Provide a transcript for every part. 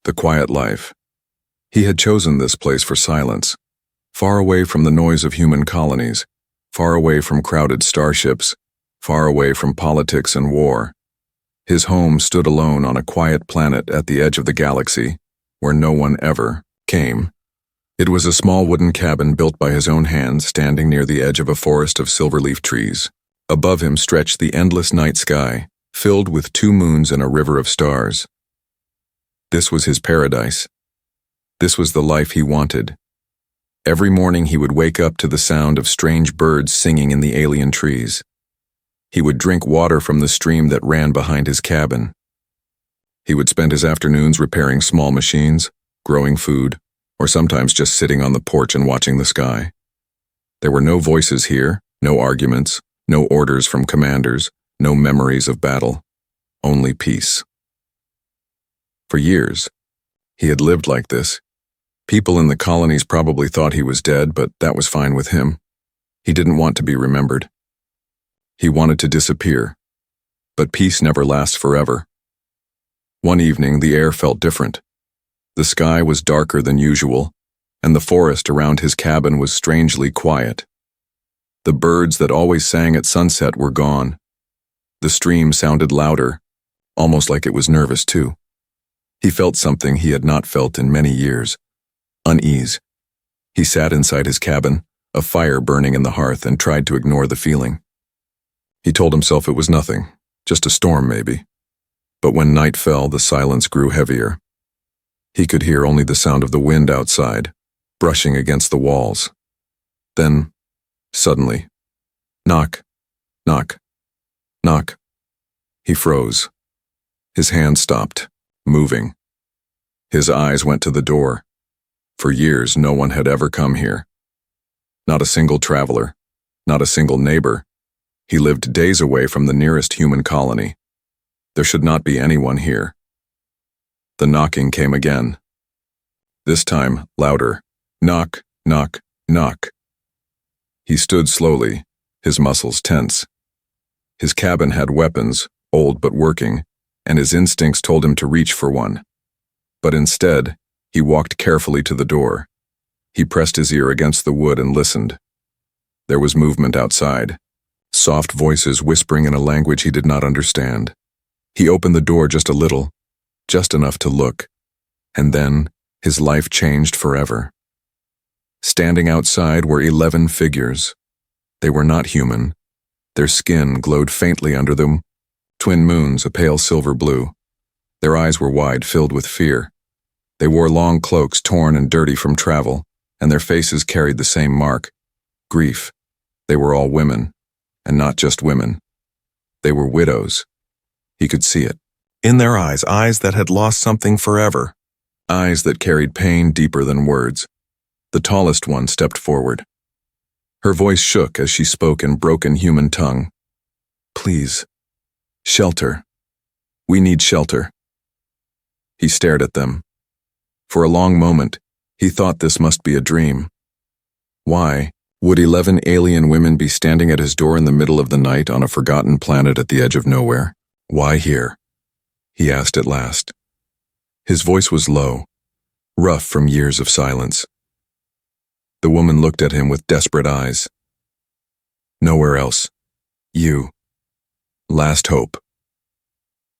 the quiet life. He had chosen this place for silence, far away from the noise of human colonies, far away from crowded starships, far away from politics and war. His home stood alone on a quiet planet at the edge of the galaxy, where no one ever came. It was a small wooden cabin built by his own hands, standing near the edge of a forest of silverleaf trees. Above him stretched the endless night sky, filled with 2 moons and a river of stars. This was his paradise. This was the life he wanted. Every morning he would wake up to the sound of strange birds singing in the alien trees. He would drink water from the stream that ran behind his cabin. He would spend his afternoons repairing small machines, growing food, or sometimes just sitting on the porch and watching the sky. There were no voices here, no arguments, no orders from commanders, no memories of battle, only peace. For years, he had lived like this. People in the colonies probably thought he was dead, but that was fine with him. He didn't want to be remembered. He wanted to disappear. But peace never lasts forever. One evening, the air felt different. The sky was darker than usual, and the forest around his cabin was strangely quiet. The birds that always sang at sunset were gone. The stream sounded louder, almost like it was nervous too. He felt something he had not felt in many years. Unease. He sat inside his cabin, a fire burning in the hearth, and tried to ignore the feeling. He told himself it was nothing, just a storm maybe. But when night fell, the silence grew heavier. He could hear only the sound of the wind outside, brushing against the walls. Then, suddenly, knock, knock, knock. He froze. His hand stopped, moving. His eyes went to the door. For years, no one had ever come here. Not a single traveler, not a single neighbor. He lived days away from the nearest human colony. There should not be anyone here. The knocking came again. This time, louder. Knock, knock, knock. He stood slowly, his muscles tense. His cabin had weapons, old but working, and his instincts told him to reach for one. But instead, he walked carefully to the door. He pressed his ear against the wood and listened. There was movement outside, soft voices whispering in a language he did not understand. He opened the door just a little, just enough to look, and then his life changed forever. Standing outside were 11 figures. They were not human. Their skin glowed faintly under them, twin moons, a pale silver blue. Their eyes were wide, filled with fear. They wore long cloaks torn and dirty from travel, and their faces carried the same mark, grief. They were all women, and not just women. They were widows. He could see it. In their eyes that had lost something forever, eyes that carried pain deeper than words. The tallest one stepped forward. Her voice shook as she spoke in broken human tongue. Please, shelter. We need shelter. He stared at them. For a long moment, he thought this must be a dream. Why would 11 alien women be standing at his door in the middle of the night on a forgotten planet at the edge of nowhere? Why here? He asked at last. His voice was low, rough from years of silence. The woman looked at him with desperate eyes. Nowhere else. You. Last hope.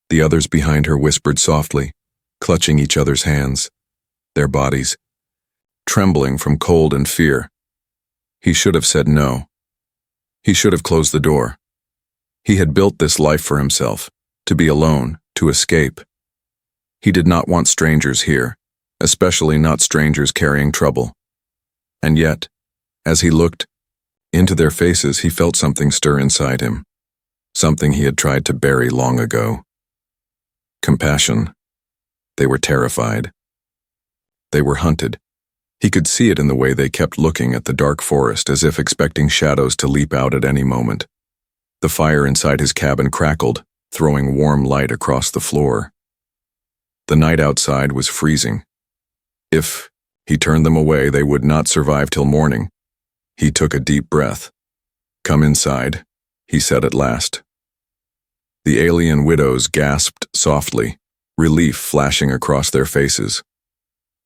The others behind her whispered softly, clutching each other's hands, their bodies, trembling from cold and fear. He should have said no. He should have closed the door. He had built this life for himself, to be alone, to escape. He did not want strangers here, especially not strangers carrying trouble. And yet, as he looked into their faces, he felt something stir inside him, something he had tried to bury long ago. Compassion. They were terrified. They were hunted. He could see it in the way they kept looking at the dark forest as if expecting shadows to leap out at any moment. The fire inside his cabin crackled, throwing warm light across the floor. The night outside was freezing. If he turned them away, they would not survive till morning. He took a deep breath. Come inside, he said at last. The alien widows gasped softly, relief flashing across their faces.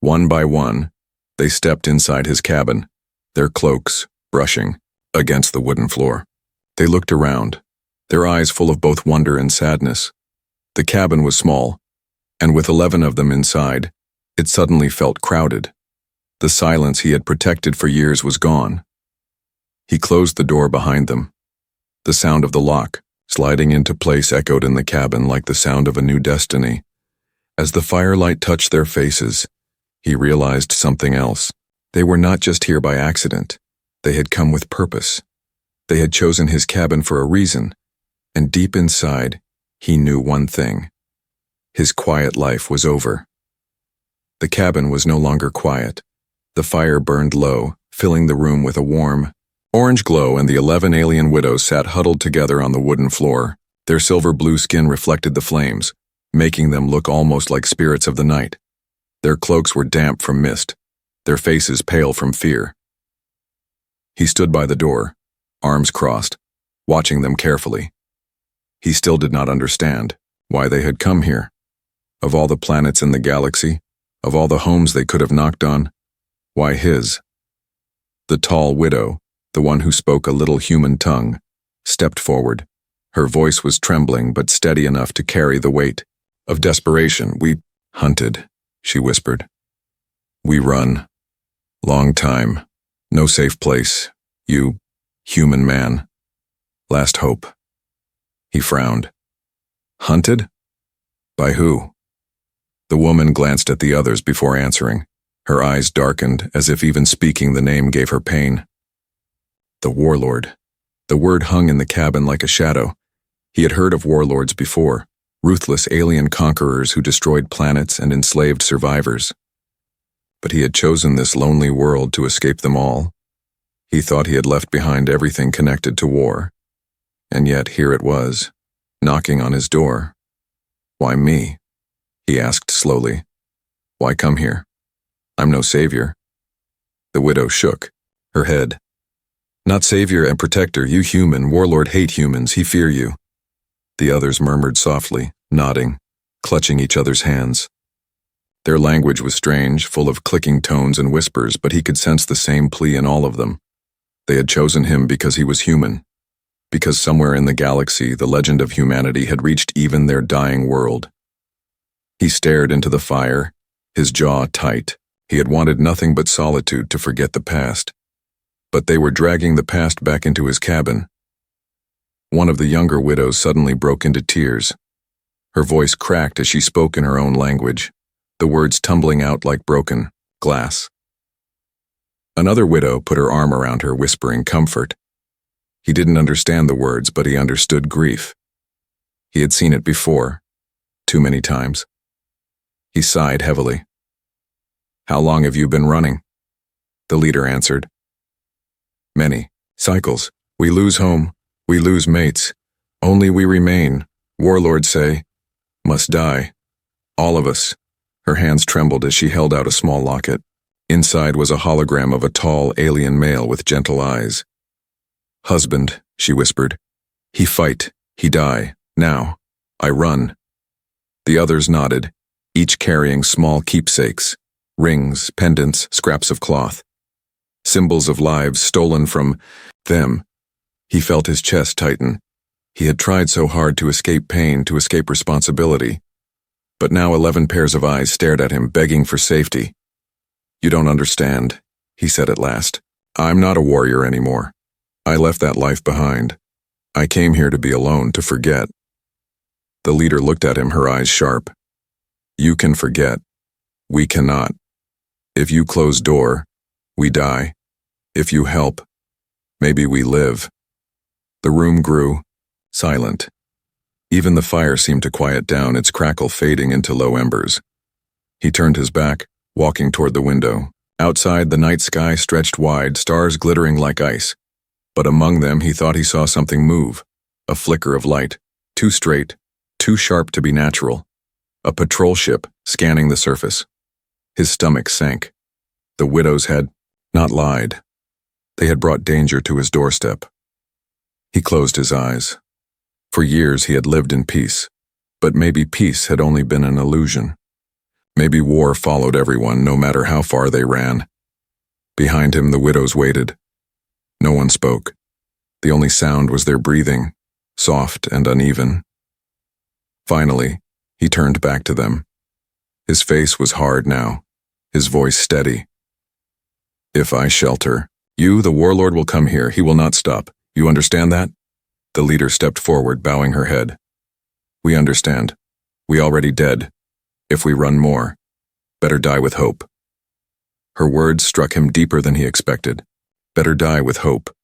One by one, they stepped inside his cabin, their cloaks brushing against the wooden floor. They looked around, their eyes full of both wonder and sadness. The cabin was small, and with 11 of them inside, it suddenly felt crowded. The silence he had protected for years was gone. He closed the door behind them. The sound of the lock sliding into place echoed in the cabin like the sound of a new destiny. As the firelight touched their faces, he realized something else. They were not just here by accident. They had come with purpose. They had chosen his cabin for a reason, and deep inside, he knew one thing. His quiet life was over. The cabin was no longer quiet. The fire burned low, filling the room with a warm, orange glow, and the 11 alien widows sat huddled together on the wooden floor. Their silver blue skin reflected the flames, making them look almost like spirits of the night. Their cloaks were damp from mist, their faces pale from fear. He stood by the door, arms crossed, watching them carefully. He still did not understand why they had come here. Of all the planets in the galaxy, of all the homes they could have knocked on, why his? The tall widow, the one who spoke a little human tongue, stepped forward. Her voice was trembling but steady enough to carry the weight of desperation. "We hunted," she whispered. "We run. Long time. No safe place. You, human man. Last hope." He frowned. "Hunted? By who?" The woman glanced at the others before answering. Her eyes darkened, as if even speaking the name gave her pain. The warlord. The word hung in the cabin like a shadow. He had heard of warlords before, ruthless alien conquerors who destroyed planets and enslaved survivors. But he had chosen this lonely world to escape them all. He thought he had left behind everything connected to war. And yet here it was, knocking on his door. "Why me?" he asked slowly. "Why come here? I'm no savior." The widow shook her head. "Not savior and protector, you human. Warlord hate humans, he fear you." The others murmured softly, nodding, clutching each other's hands. Their language was strange, full of clicking tones and whispers, but he could sense the same plea in all of them. They had chosen him because he was human, because somewhere in the galaxy the legend of humanity had reached even their dying world. He stared into the fire, his jaw tight. He had wanted nothing but solitude to forget the past. But they were dragging the past back into his cabin. One of the younger widows suddenly broke into tears. Her voice cracked as she spoke in her own language, the words tumbling out like broken glass. Another widow put her arm around her, whispering comfort. He didn't understand the words, but he understood grief. He had seen it before, too many times. He sighed heavily. "How long have you been running?" The leader answered. "Many cycles. We lose home, we lose mates. Only we remain. Warlords say, must die. All of us." Her hands trembled as she held out a small locket. Inside was a hologram of a tall alien male with gentle eyes. "Husband," she whispered. "He fight, he die. Now, I run." The others nodded, each carrying small keepsakes, rings, pendants, scraps of cloth. Symbols of lives stolen from them. He felt his chest tighten. He had tried so hard to escape pain, to escape responsibility. But now 11 pairs of eyes stared at him, begging for safety. "You don't understand," he said at last. "I'm not a warrior anymore. I left that life behind. I came here to be alone, to forget." The leader looked at him, her eyes sharp. "You can forget. We cannot. If you close door, we die. If you help, maybe we live." The room grew silent. Even the fire seemed to quiet down, its crackle fading into low embers. He turned his back, walking toward the window. Outside, the night sky stretched wide, stars glittering like ice. But among them, he thought he saw something move. A flicker of light, too straight, too sharp to be natural. A patrol ship scanning the surface. His stomach sank. The widows had not lied. They had brought danger to his doorstep. He closed his eyes. For years he had lived in peace. But maybe peace had only been an illusion. Maybe war followed everyone, no matter how far they ran. Behind him, the widows waited. No one spoke. The only sound was their breathing, soft and uneven. Finally, he turned back to them. His face was hard now, his voice steady. "If I shelter you, the warlord will come here. He will not stop. You understand that?" The leader stepped forward, bowing her head. "We understand. We already dead. If we run more, better die with hope." Her words struck him deeper than he expected. Better die with hope.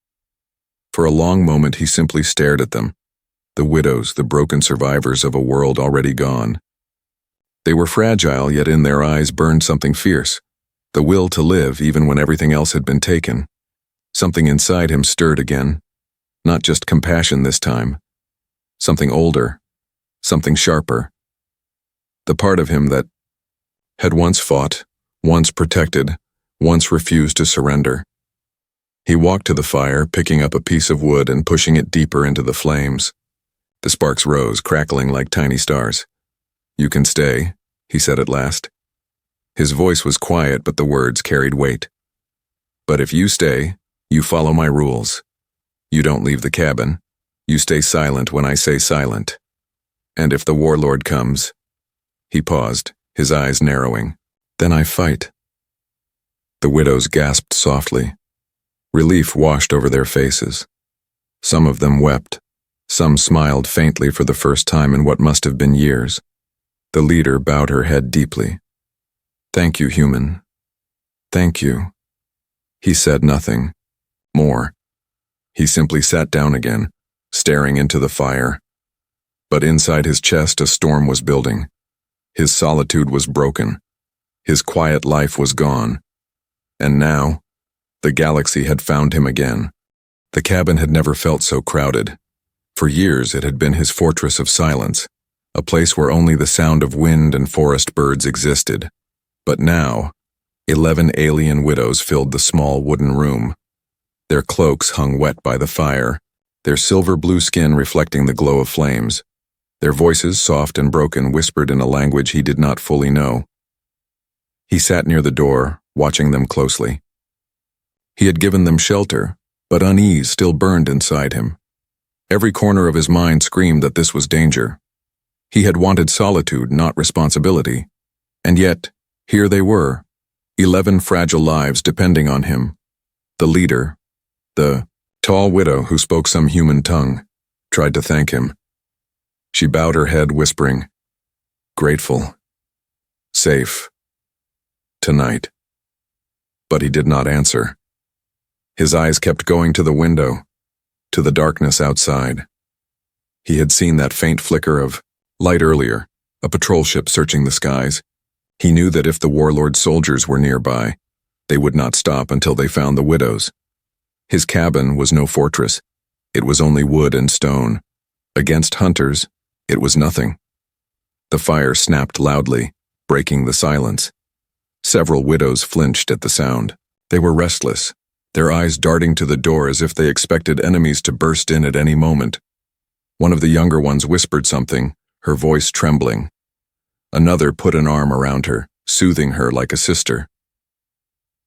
For a long moment he simply stared at them. The widows, the broken survivors of a world already gone. They were fragile, yet in their eyes burned something fierce. The will to live even when everything else had been taken. Something inside him stirred again. Not just compassion this time. Something older. Something sharper. The part of him that had once fought, once protected, once refused to surrender. He walked to the fire, picking up a piece of wood and pushing it deeper into the flames. The sparks rose, crackling like tiny stars. "You can stay," he said at last. His voice was quiet, but the words carried weight. "But if you stay, you follow my rules. You don't leave the cabin. You stay silent when I say silent. And if the warlord comes..." He paused, his eyes narrowing. "Then I fight." The widows gasped softly. Relief washed over their faces. Some of them wept. Some smiled faintly for the first time in what must have been years. The leader bowed her head deeply. "Thank you, human. Thank you." He said nothing more. He simply sat down again, staring into the fire. But inside his chest a storm was building. His solitude was broken. His quiet life was gone. And now, the galaxy had found him again. The cabin had never felt so crowded. For years it had been his fortress of silence, a place where only the sound of wind and forest birds existed. But now, 11 alien widows filled the small wooden room. Their cloaks hung wet by the fire, their silver-blue skin reflecting the glow of flames. Their voices, soft and broken, whispered in a language he did not fully know. He sat near the door, watching them closely. He had given them shelter, but unease still burned inside him. Every corner of his mind screamed that this was danger. He had wanted solitude, not responsibility. And yet, here they were, 11 fragile lives depending on him. The leader, the tall widow who spoke some human tongue, tried to thank him. She bowed her head, whispering, "Grateful. Safe. Tonight." But he did not answer. His eyes kept going to the window, to the darkness outside. He had seen that faint flicker of light earlier, a patrol ship searching the skies. He knew that if the warlord's soldiers were nearby, they would not stop until they found the widows. His cabin was no fortress. It was only wood and stone. Against hunters, it was nothing. The fire snapped loudly, breaking the silence. Several widows flinched at the sound. They were restless, their eyes darting to the door as if they expected enemies to burst in at any moment. One of the younger ones whispered something, her voice trembling. Another put an arm around her, soothing her like a sister.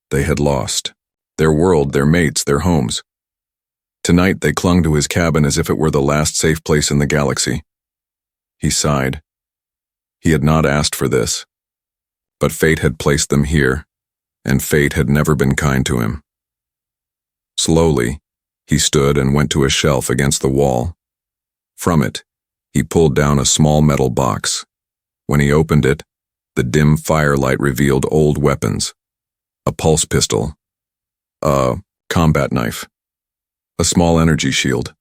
They had lost. Their world, their mates, their homes. Tonight they clung to his cabin as if it were the last safe place in the galaxy. He sighed. He had not asked for this. But fate had placed them here, and fate had never been kind to him. Slowly, he stood and went to a shelf against the wall. From it, he pulled down a small metal box. When he opened it, the dim firelight revealed old weapons. A pulse pistol. A combat knife. A small energy shield.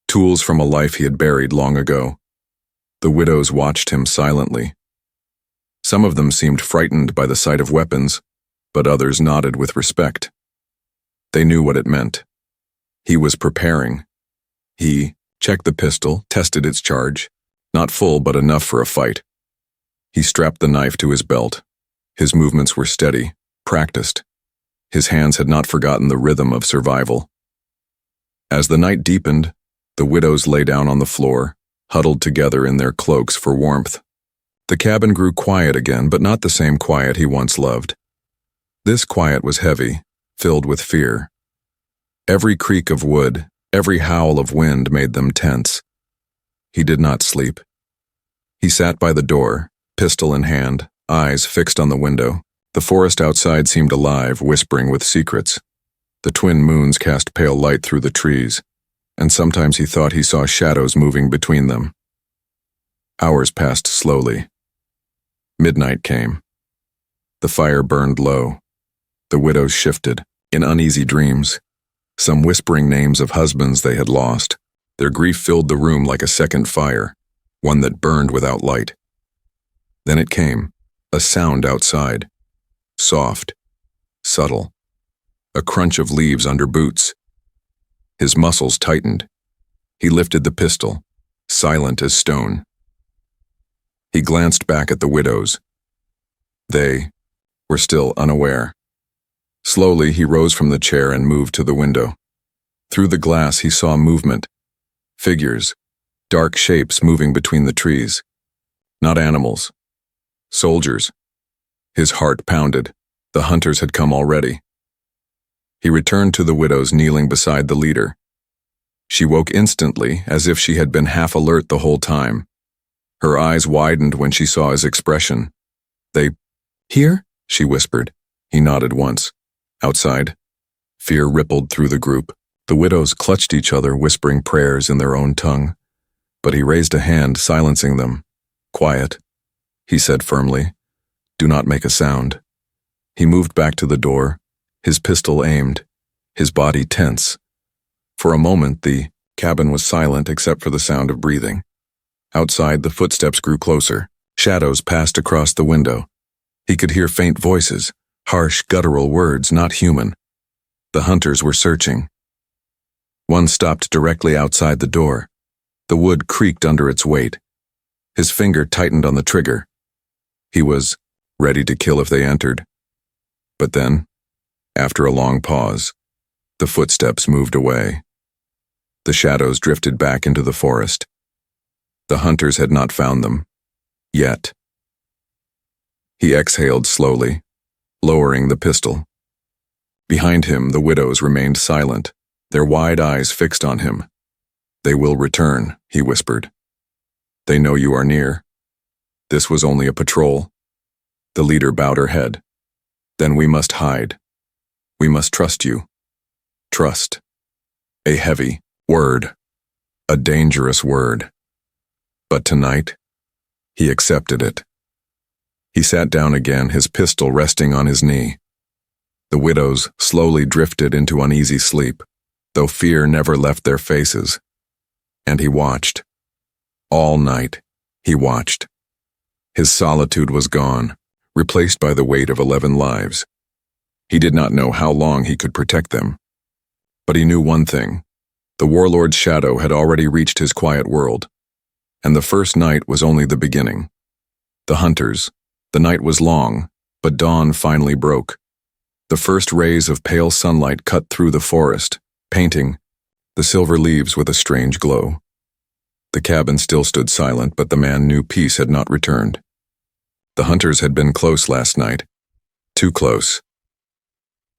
Tools from a life he had buried long ago. The widows watched him silently. Some of them seemed frightened by the sight of weapons, but others nodded with respect. They knew what it meant. He was preparing. He checked the pistol, tested its charge, not full but enough for a fight. He strapped the knife to his belt. His movements were steady, practiced. His hands had not forgotten the rhythm of survival. As the night deepened, the widows lay down on the floor, huddled together in their cloaks for warmth. The cabin grew quiet again, but not the same quiet he once loved. This quiet was heavy, filled with fear. Every creak of wood, every howl of wind made them tense. He did not sleep. He sat by the door, pistol in hand, eyes fixed on the window. The forest outside seemed alive, whispering with secrets. The twin moons cast pale light through the trees, and sometimes he thought he saw shadows moving between them. Hours passed slowly. Midnight came. The fire burned low. The widows shifted, in uneasy dreams, some whispering names of husbands they had lost. Their grief filled the room like a second fire, one that burned without light. Then it came, a sound outside. Soft, subtle, a crunch of leaves under boots. His muscles tightened. He lifted the pistol, silent as stone. He glanced back at the widows. They were still unaware. Slowly, he rose from the chair and moved to the window. Through the glass, he saw movement. Figures, dark shapes moving between the trees. Not animals. Soldiers. His heart pounded. The hunters had come already. He returned to the widows kneeling beside the leader. She woke instantly, as if she had been half alert the whole time. Her eyes widened when she saw his expression. "They here?" she whispered. He nodded once. Outside, fear rippled through the group. The widows clutched each other, whispering prayers in their own tongue. But he raised a hand, silencing them. "Quiet," he said firmly. "Do not make a sound." He moved back to the door, his pistol aimed, his body tense. For a moment, the cabin was silent except for the sound of breathing. Outside, the footsteps grew closer. Shadows passed across the window. He could hear faint voices, harsh, guttural words, not human. The hunters were searching. One stopped directly outside the door. The wood creaked under its weight. His finger tightened on the trigger. He was ready to kill if they entered. But then, after a long pause, the footsteps moved away. The shadows drifted back into the forest. The hunters had not found them. Yet. He exhaled slowly, lowering the pistol. Behind him, the widows remained silent, their wide eyes fixed on him. "They will return," he whispered. "They know you are near. This was only a patrol." The leader bowed her head. "Then we must hide. We must trust you." Trust. A heavy word. A dangerous word. But tonight, he accepted it. He sat down again, his pistol resting on his knee. The widows slowly drifted into uneasy sleep, though fear never left their faces. And he watched. All night, he watched. His solitude was gone, replaced by the weight of 11 lives. He did not know how long he could protect them. But he knew one thing. The warlord's shadow had already reached his quiet world. And the first night was only the beginning. The hunters. The night was long, but dawn finally broke. The first rays of pale sunlight cut through the forest, painting the silver leaves with a strange glow. The cabin still stood silent, but the man knew peace had not returned. The hunters had been close last night. Too close.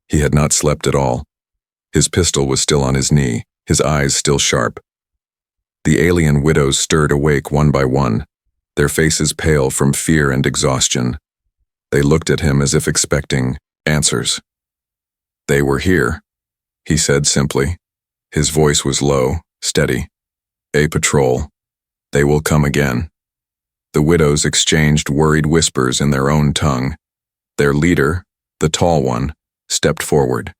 He had not slept at all. His pistol was still on his knee, his eyes still sharp. The alien widows stirred awake one by one, their faces pale from fear and exhaustion. They looked at him as if expecting answers. "They were here," he said simply. His voice was low, steady. "A patrol. They will come again." The widows exchanged worried whispers in their own tongue. Their leader, the tall one, stepped forward.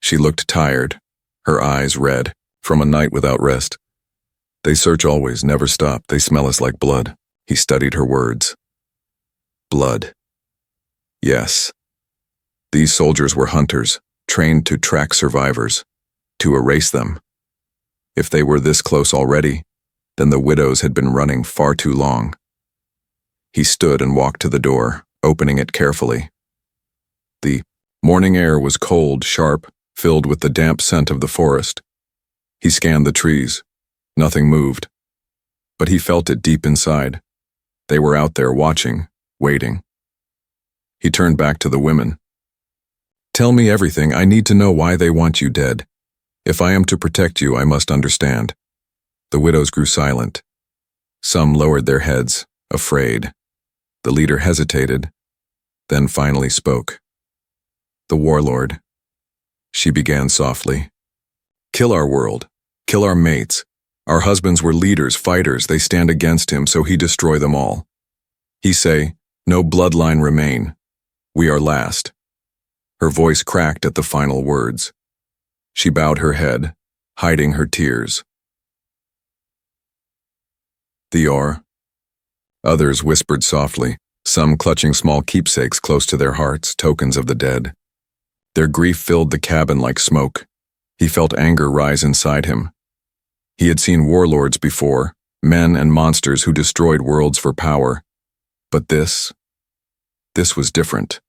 She looked tired, her eyes red, from a night without rest. "They search always, never stop. They smell us like blood." He studied her words. Blood. Yes. These soldiers were hunters, trained to track survivors, to erase them. If they were this close already, then the widows had been running far too long. He stood and walked to the door, opening it carefully. The morning air was cold, sharp, filled with the damp scent of the forest. He scanned the trees. Nothing moved. but he felt it deep inside. They were out there watching, waiting. He turned back to the women. "Tell me everything. I need to know why they want you dead. If I am to protect you, I must understand." The widows grew silent. Some lowered their heads, afraid. The leader hesitated, then finally spoke. "The warlord," she began softly. "Kill our world. Kill our mates. Our husbands were leaders, fighters. They stand against him, so he destroy them all. He say, no bloodline remain. We are last." Her voice cracked at the final words. She bowed her head, hiding her tears. Others whispered softly, some clutching small keepsakes close to their hearts, tokens of the dead. Their grief filled the cabin like smoke. He felt anger rise inside him. He had seen warlords before, men and monsters who destroyed worlds for power. But this was different.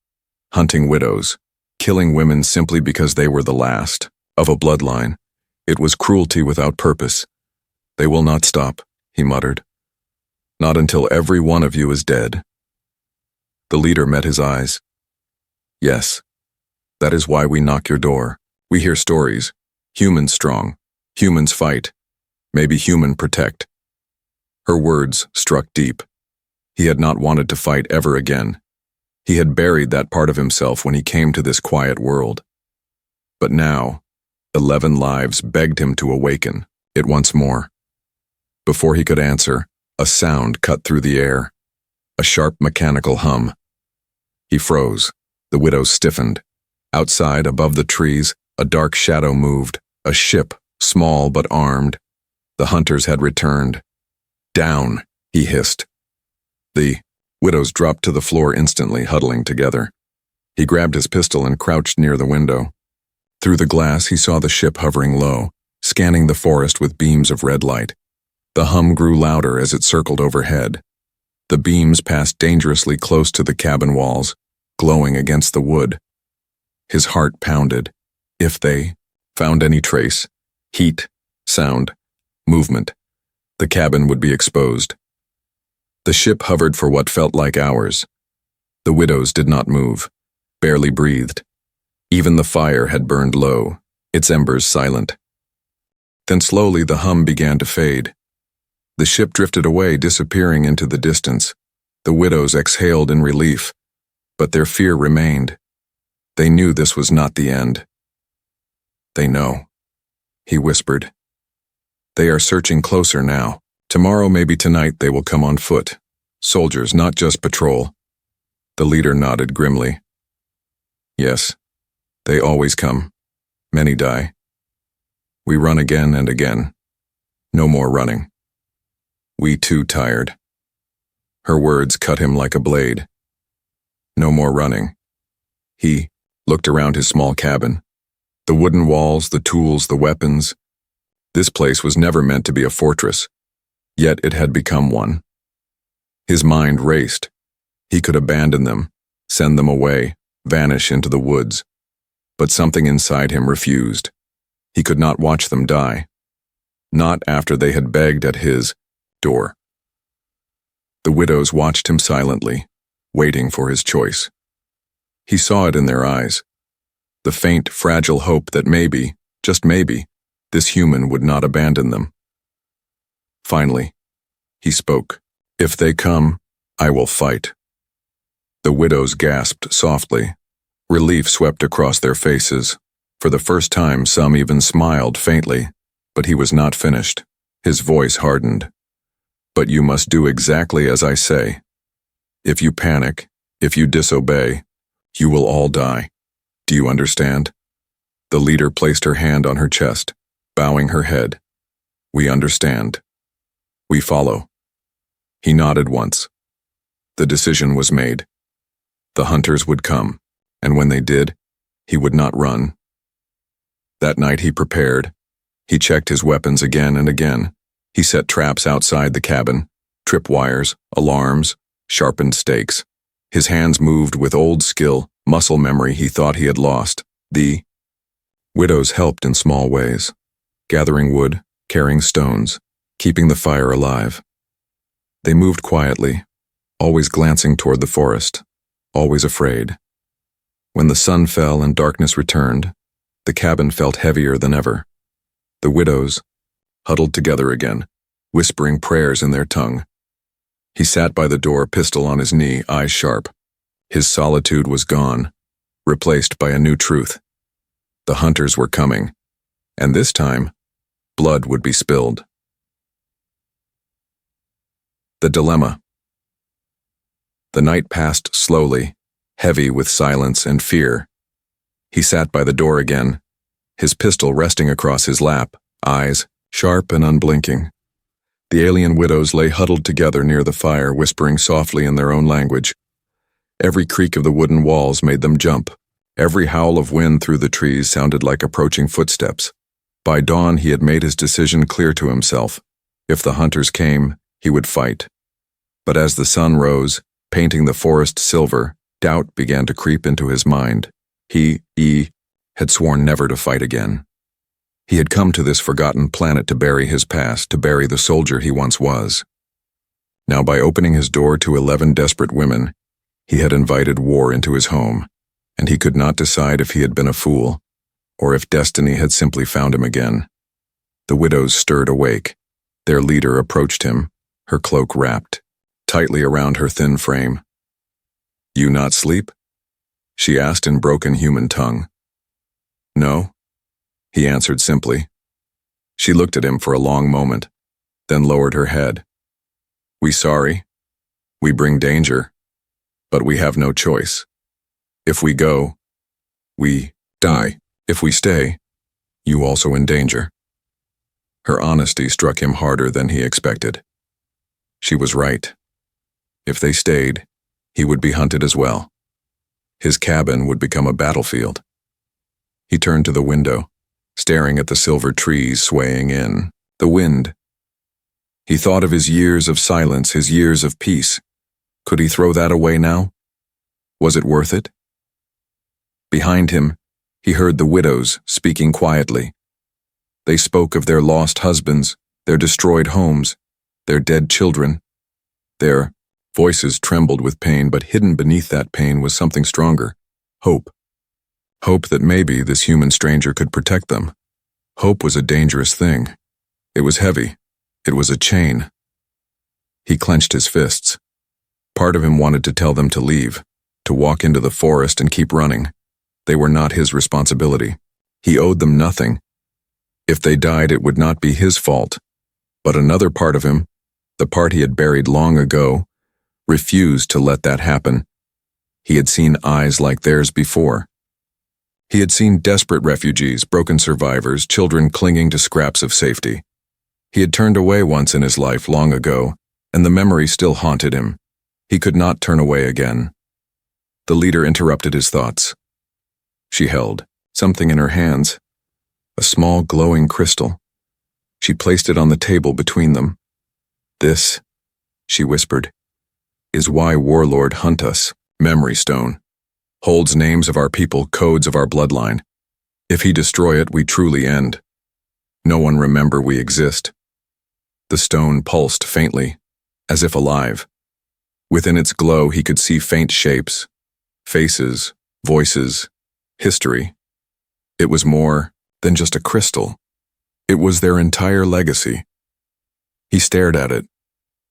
Hunting widows, killing women simply because they were the last of a bloodline. It was cruelty without purpose. "They will not stop," he muttered. "Not until every one of you is dead." The leader met his eyes. "Yes, that is why we knock your door. We hear stories. Humans strong. Humans fight. Maybe human protect." Her words struck deep. He had not wanted to fight ever again. He had buried that part of himself when he came to this quiet world. But now, 11 lives begged him to awaken it once more. Before he could answer, a sound cut through the air, a sharp mechanical hum. He froze. The widows stiffened. Outside, above the trees, a dark shadow moved, a ship, small but armed. The hunters had returned. "Down," he hissed. The widows dropped to the floor instantly, huddling together. He grabbed his pistol and crouched near the window. Through the glass, he saw the ship hovering low, scanning the forest with beams of red light. The hum grew louder as it circled overhead. The beams passed dangerously close to the cabin walls, glowing against the wood. His heart pounded. If they found any trace, heat, sound, movement, the cabin would be exposed. The ship hovered for what felt like hours. The widows did not move, barely breathed. Even the fire had burned low, its embers silent. Then slowly the hum began to fade. The ship drifted away, disappearing into the distance. The widows exhaled in relief, but their fear remained. They knew this was not the end. "They know," he whispered. "They are searching closer now. Tomorrow, maybe tonight, they will come on foot. Soldiers, not just patrol." The leader nodded grimly. "Yes, they always come. Many die. We run again and again. No more running. We too tired." Her words cut him like a blade. No more running. He looked around his small cabin. The wooden walls, the tools, the weapons. This place was never meant to be a fortress, yet it had become one. His mind raced. He could abandon them, send them away, vanish into the woods. But something inside him refused. He could not watch them die. Not after they had begged at his door. The widows watched him silently, waiting for his choice. He saw it in their eyes. The faint, fragile hope that maybe, just maybe, this human would not abandon them. Finally, he spoke. "If they come, I will fight." The widows gasped softly. Relief swept across their faces. For the first time, some even smiled faintly. But he was not finished. His voice hardened. "But you must do exactly as I say. If you panic, if you disobey, you will all die. Do you understand?" The leader placed her hand on her chest, bowing her head. "We understand. We follow." He nodded once. The decision was made. The hunters would come, and when they did, he would not run. That night he prepared. He checked his weapons again and again. He set traps outside the cabin, tripwires, alarms, sharpened stakes. His hands moved with old skill, muscle memory he thought he had lost. The widows helped in small ways, gathering wood, carrying stones, keeping the fire alive. They moved quietly, always glancing toward the forest, always afraid. When the sun fell and darkness returned, the cabin felt heavier than ever. The widows huddled together again, whispering prayers in their tongue. He sat by the door, pistol on his knee, eyes sharp. His solitude was gone, replaced by a new truth. The hunters were coming, and this time, blood would be spilled. The dilemma. The night passed slowly, heavy with silence and fear. He sat by the door again, his pistol resting across his lap, eyes sharp and unblinking. The alien widows lay huddled together near the fire, whispering softly in their own language. Every creak of the wooden walls made them jump. Every howl of wind through the trees sounded like approaching footsteps. By dawn, he had made his decision clear to himself. If the hunters came, he would fight. But as the sun rose, painting the forest silver, doubt began to creep into his mind. He had sworn never to fight again. He had come to this forgotten planet to bury his past, to bury the soldier he once was. Now, by opening his door to 11 desperate women, he had invited war into his home, and he could not decide if he had been a fool, or if destiny had simply found him again. The widows stirred awake. Their leader approached him, her cloak wrapped tightly around her thin frame. "You not sleep?" she asked in broken human tongue. "No," he answered simply. She looked at him for a long moment, then lowered her head. "We sorry. We bring danger, but we have no choice. If we go, we die. If we stay, you also in danger." Her honesty struck him harder than he expected. She was right. If they stayed, he would be hunted as well. His cabin would become a battlefield. He turned to the window, staring at the silver trees swaying in the wind. He thought of his years of silence, his years of peace. Could he throw that away now? Was it worth it? Behind him, he heard the widows speaking quietly. They spoke of their lost husbands, their destroyed homes, their dead children. Their voices trembled with pain, but hidden beneath that pain was something stronger. Hope. Hope that maybe this human stranger could protect them. Hope was a dangerous thing. It was heavy. It was a chain. He clenched his fists. Part of him wanted to tell them to leave, to walk into the forest and keep running. They were not his responsibility. He owed them nothing. If they died, it would not be his fault. But another part of him, the part he had buried long ago, refused to let that happen. He had seen eyes like theirs before. He had seen desperate refugees, broken survivors, children clinging to scraps of safety. He had turned away once in his life long ago, and the memory still haunted him. He could not turn away again. The leader interrupted his thoughts. She held something in her hands, a small glowing crystal. She placed it on the table between them. "This," she whispered, "is why warlord hunt us. Memory stone. Holds names of our people, codes of our bloodline. If he destroy it, we truly end. No one remember we exist." The stone pulsed faintly, as if alive. Within its glow he could see faint shapes, faces, voices, history. It was more than just a crystal. It was their entire legacy. He stared at it,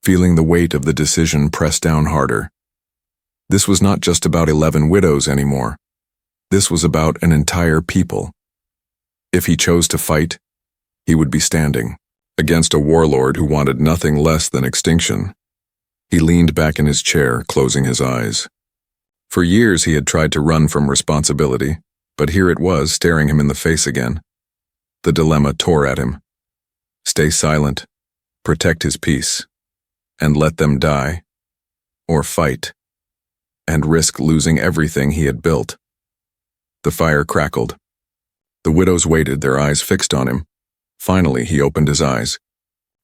feeling the weight of the decision press down harder. This was not just about 11 widows anymore. This was about an entire people. If he chose to fight, he would be standing against a warlord who wanted nothing less than extinction. He leaned back in his chair, closing his eyes. For years he had tried to run from responsibility, but here it was staring him in the face again. The dilemma tore at him. Stay silent, protect his peace, and let them die, or fight, and risk losing everything he had built. The fire crackled. The widows waited, their eyes fixed on him. Finally, he opened his eyes.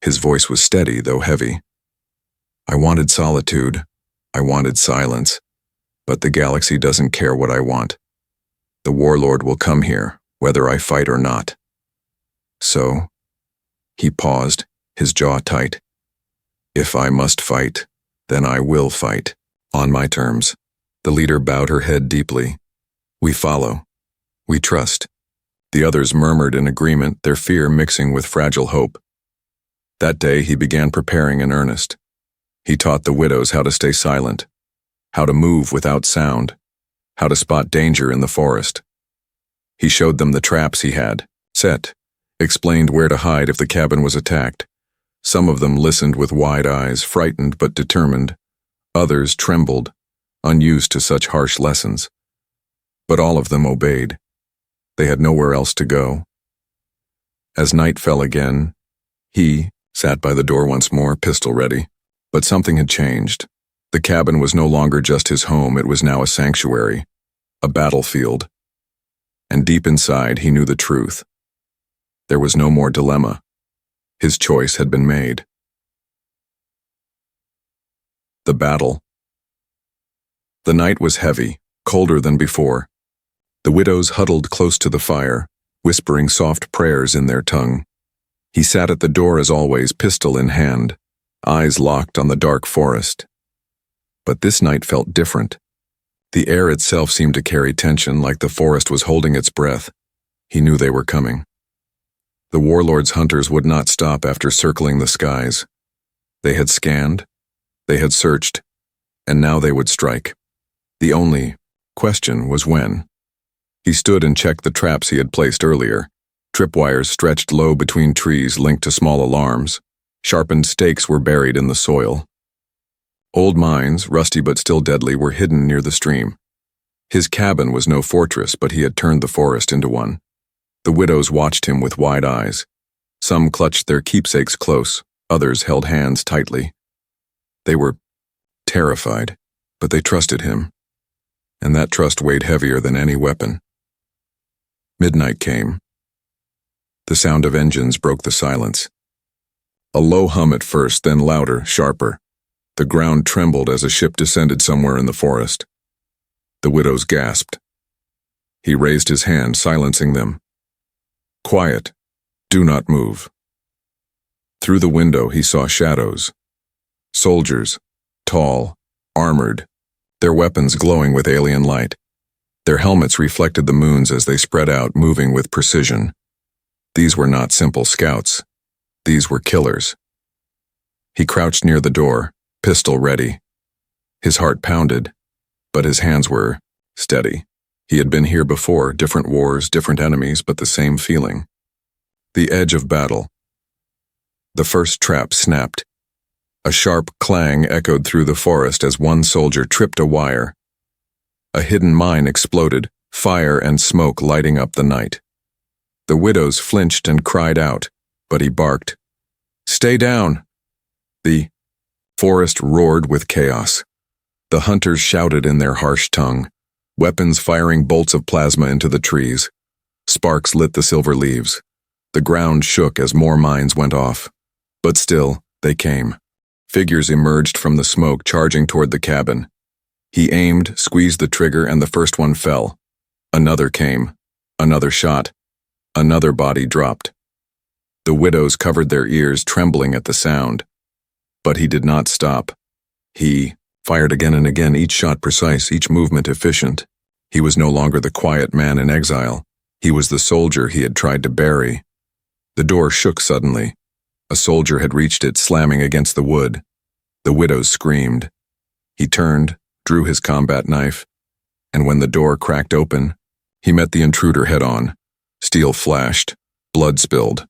His voice was steady, though heavy. "I wanted solitude. I wanted silence. But the galaxy doesn't care what I want. The warlord will come here, whether I fight or not. So," he paused, his jaw tight, If I must fight, then I will fight. On my terms. The leader bowed her head deeply. We follow. We trust. The others murmured in agreement, their fear mixing with fragile hope. That day he began preparing in earnest. He taught the widows how to stay silent, how to move without sound, how to spot danger in the forest. He showed them the traps he had set, explained where to hide if the cabin was attacked. Some of them listened with wide eyes, frightened but determined. Others trembled, unused to such harsh lessons. But all of them obeyed. They had nowhere else to go. As night fell again, he sat by the door once more, pistol ready. But something had changed. The cabin was no longer just his home, it was now a sanctuary, a battlefield. And deep inside, he knew the truth. There was no more dilemma. His choice had been made. The battle. The night was heavy, colder than before. The widows huddled close to the fire, whispering soft prayers in their tongue. He sat at the door as always, pistol in hand, eyes locked on the dark forest. But this night felt different. The air itself seemed to carry tension, like the forest was holding its breath. He knew they were coming. The warlord's hunters would not stop after circling the skies. They had scanned, they had searched, and now they would strike. The only question was when. He stood and checked the traps he had placed earlier. Tripwires stretched low between trees linked to small alarms. Sharpened stakes were buried in the soil. Old mines, rusty but still deadly, were hidden near the stream. His cabin was no fortress, but he had turned the forest into one. The widows watched him with wide eyes. Some clutched their keepsakes close, others held hands tightly. They were terrified, but they trusted him. And that trust weighed heavier than any weapon. Midnight came. The sound of engines broke the silence. A low hum at first, then louder, sharper. The ground trembled as a ship descended somewhere in the forest. The widows gasped. He raised his hand, silencing them. Quiet. Do not move. Through the window he saw shadows. Soldiers, tall, armored, their weapons glowing with alien light. Their helmets reflected the moons as they spread out, moving with precision. These were not simple scouts. These were killers. He crouched near the door, pistol ready. His heart pounded, but his hands were steady. He had been here before, different wars, different enemies, but the same feeling. The edge of battle. The first trap snapped. A sharp clang echoed through the forest as one soldier tripped a wire. A hidden mine exploded, fire and smoke lighting up the night. The widows flinched and cried out, but he barked. Stay down! The forest roared with chaos. The hunters shouted in their harsh tongue, weapons firing bolts of plasma into the trees. Sparks lit the silver leaves. The ground shook as more mines went off. But still, they came. Figures emerged from the smoke, charging toward the cabin. He aimed, squeezed the trigger, and the first one fell. Another came. Another shot. Another body dropped. The widows covered their ears, trembling at the sound. But he did not stop. He fired again and again, each shot precise, each movement efficient. He was no longer the quiet man in exile. He was the soldier he had tried to bury. The door shook suddenly. A soldier had reached it, slamming against the wood. The widows screamed. He turned, drew his combat knife, and when the door cracked open, he met the intruder head-on. Steel flashed. Blood spilled.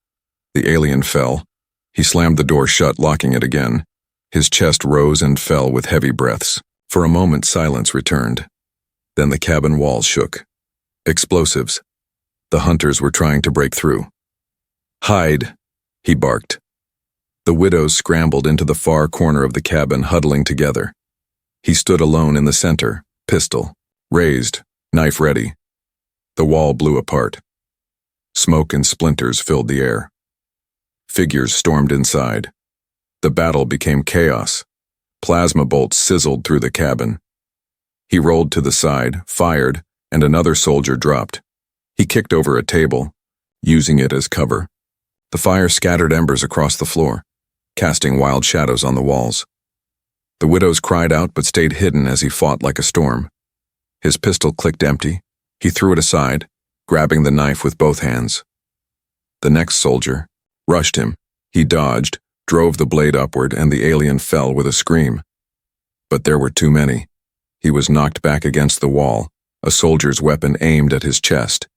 The alien fell. He slammed the door shut, locking it again. His chest rose and fell with heavy breaths. For a moment, silence returned. Then the cabin walls shook. Explosives. The hunters were trying to break through. Hide, he barked. The widows scrambled into the far corner of the cabin, huddling together. He stood alone in the center, pistol raised, knife ready. The wall blew apart. Smoke and splinters filled the air. Figures stormed inside. The battle became chaos. Plasma bolts sizzled through the cabin. He rolled to the side, fired, and another soldier dropped. He kicked over a table, using it as cover. The fire scattered embers across the floor. casting wild shadows on the walls. The widows cried out but stayed hidden as he fought like a storm. His pistol clicked empty. He threw it aside, grabbing the knife with both hands. The next soldier rushed him. He dodged, drove the blade upward, and the alien fell with a scream. But there were too many. He was knocked back against the wall, a soldier's weapon aimed at his chest.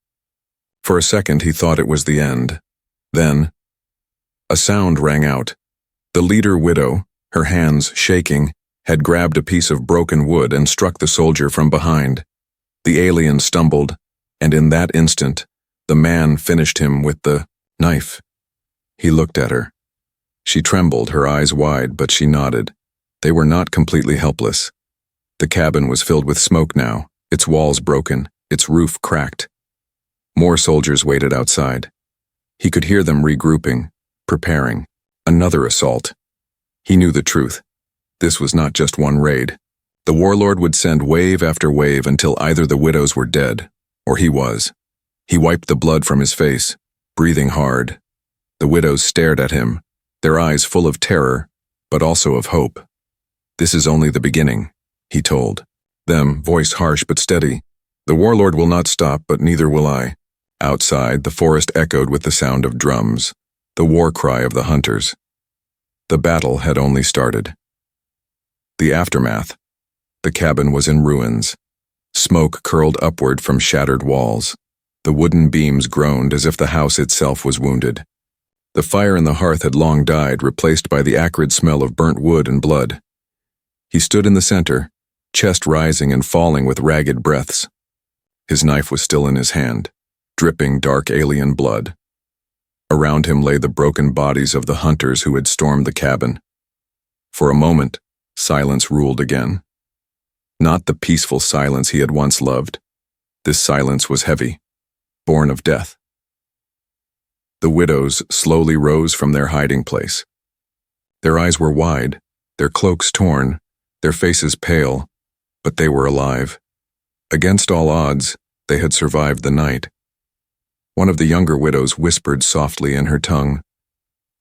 For a second he thought it was the end. Then, a sound rang out. The leader widow, her hands shaking, had grabbed a piece of broken wood and struck the soldier from behind. The alien stumbled, and in that instant, the man finished him with the knife. He looked at her. She trembled, her eyes wide, but she nodded. They were not completely helpless. The cabin was filled with smoke now, its walls broken, its roof cracked. More soldiers waited outside. He could hear them regrouping, preparing. Another assault. He knew the truth. This was not just one raid. The warlord would send wave after wave until either the widows were dead, or he was. He wiped the blood from his face, breathing hard. The widows stared at him, their eyes full of terror, but also of hope. "This is only the beginning," he told them, voice harsh but steady. "The warlord will not stop, but neither will I." Outside, the forest echoed with the sound of drums, the war cry of the hunters. The battle had only started. The aftermath. The cabin was in ruins. Smoke curled upward from shattered walls. The wooden beams groaned as if the house itself was wounded. The fire in the hearth had long died, replaced by the acrid smell of burnt wood and blood. He stood in the center, chest rising and falling with ragged breaths. His knife was still in his hand, dripping dark alien blood. Around him lay the broken bodies of the hunters who had stormed the cabin. For a moment, silence ruled again. Not the peaceful silence he had once loved. This silence was heavy, born of death. The widows slowly rose from their hiding place. Their eyes were wide, their cloaks torn, their faces pale, but they were alive. Against all odds, they had survived the night. One of the younger widows whispered softly in her tongue,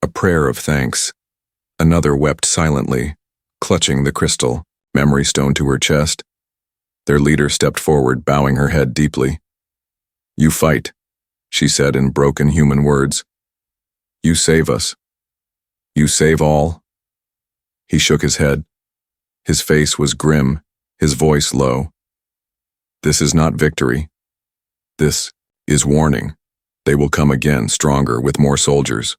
a prayer of thanks. Another wept silently, clutching the crystal memory stone to her chest. Their leader stepped forward, bowing her head deeply. "You fight," she said in broken human words. "You save us. You save all." He shook his head. His face was grim, his voice low. "This is not victory. This is warning. They will come again, stronger, with more soldiers."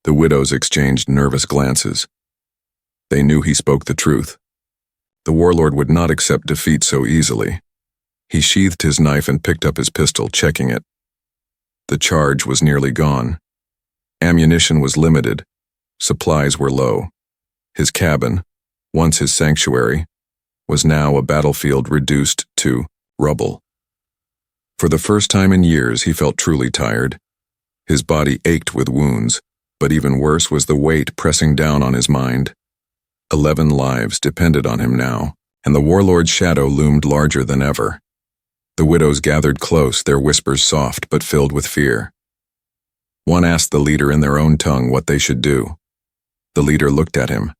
The widows exchanged nervous glances. They knew he spoke the truth. The warlord would not accept defeat so easily. He sheathed his knife and picked up his pistol, checking it. The charge was nearly gone. Ammunition was limited. Supplies were low. His cabin, once his sanctuary, was now a battlefield reduced to rubble. For the first time in years, he felt truly tired. His body ached with wounds, but even worse was the weight pressing down on his mind. 11 lives depended on him now, and the warlord's shadow loomed larger than ever. The widows gathered close, their whispers soft but filled with fear. One asked the leader in their own tongue what they should do. The leader looked at him.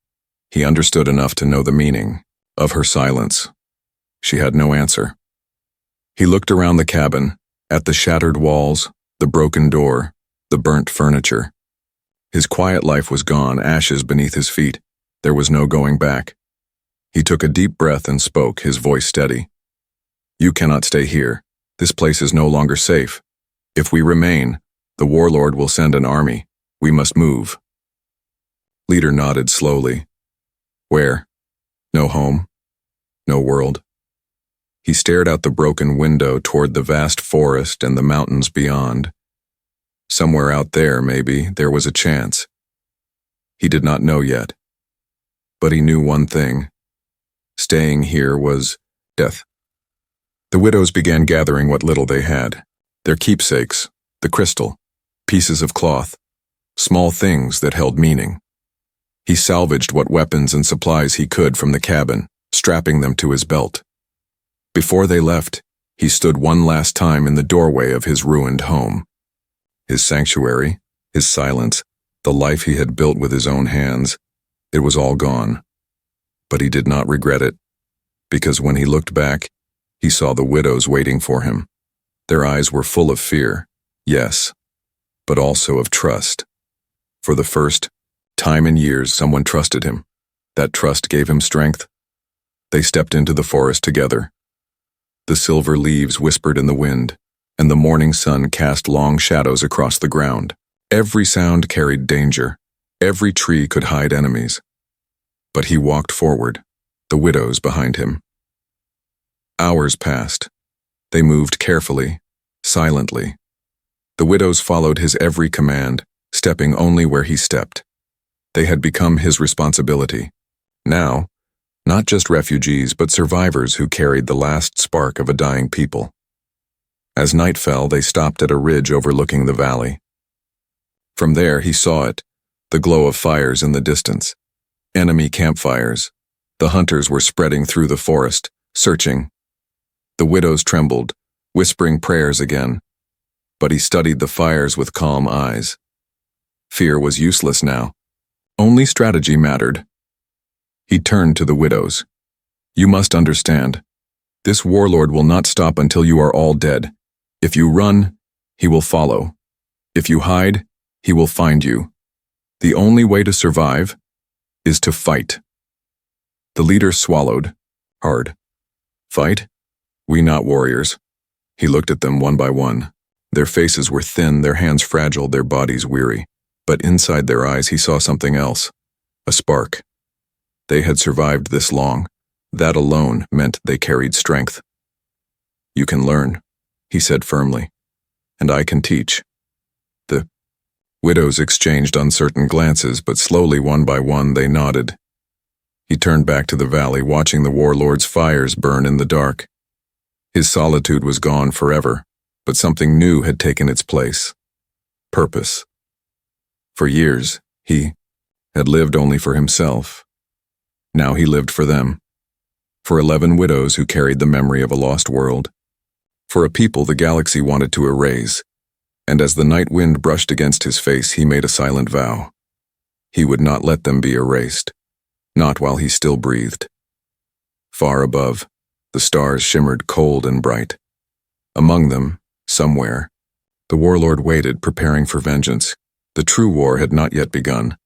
He understood enough to know the meaning of her silence. She had no answer. He looked around the cabin, at the shattered walls, the broken door, the burnt furniture. His quiet life was gone, ashes beneath his feet. There was no going back. He took a deep breath and spoke, his voice steady. "You cannot stay here. This place is no longer safe. If we remain, the warlord will send an army. We must move." Leader nodded slowly. "Where? No home? No world?" He stared out the broken window toward the vast forest and the mountains beyond. Somewhere out there, maybe, there was a chance. He did not know yet. But he knew one thing. Staying here was death. The widows began gathering what little they had. Their keepsakes, the crystal, pieces of cloth, small things that held meaning. He salvaged what weapons and supplies he could from the cabin, strapping them to his belt. Before they left, he stood one last time in the doorway of his ruined home. His sanctuary, his silence, The life he had built with his own hands, it was all gone. But he did not regret it, because when he looked back, he saw the widows waiting for him. Their eyes were full of fear, yes, but also of trust. For the first time in years, someone trusted him. That trust gave him strength. They stepped into the forest together. The silver leaves whispered in the wind, and the morning sun cast long shadows across the ground. Every sound carried danger. Every tree could hide enemies. But he walked forward, the widows behind him. Hours passed. They moved carefully, silently. The widows followed his every command, stepping only where he stepped. They had become his responsibility. Now, not just refugees, but survivors who carried the last spark of a dying people. As night fell, they stopped at a ridge overlooking the valley. From there, he saw it, the glow of fires in the distance. Enemy campfires. The hunters were spreading through the forest, searching. The widows trembled, whispering prayers again. But he studied the fires with calm eyes. Fear was useless now. Only strategy mattered. He turned to the widows. You must understand. This warlord will not stop until you are all dead. If you run, he will follow. If you hide, he will find you. The only way to survive is to fight. The leader swallowed, hard. Fight? We not warriors. He looked at them one by one. Their faces were thin, their hands fragile, their bodies weary. But inside their eyes he saw something else. A spark. They had survived this long. That alone meant they carried strength. You can learn, he said firmly. And I can teach. The widows exchanged uncertain glances, but slowly, one by one, they nodded. He turned back to the valley, watching the warlord's fires burn in the dark. His solitude was gone forever, but something new had taken its place. Purpose. For years, he had lived only for himself. Now he lived for them. For 11 widows who carried the memory of a lost world. For a people the galaxy wanted to erase. And as the night wind brushed against his face, he made a silent vow. He would not let them be erased. Not while he still breathed. Far above, the stars shimmered cold and bright. Among them, somewhere, the warlord waited, preparing for vengeance. The true war had not yet begun.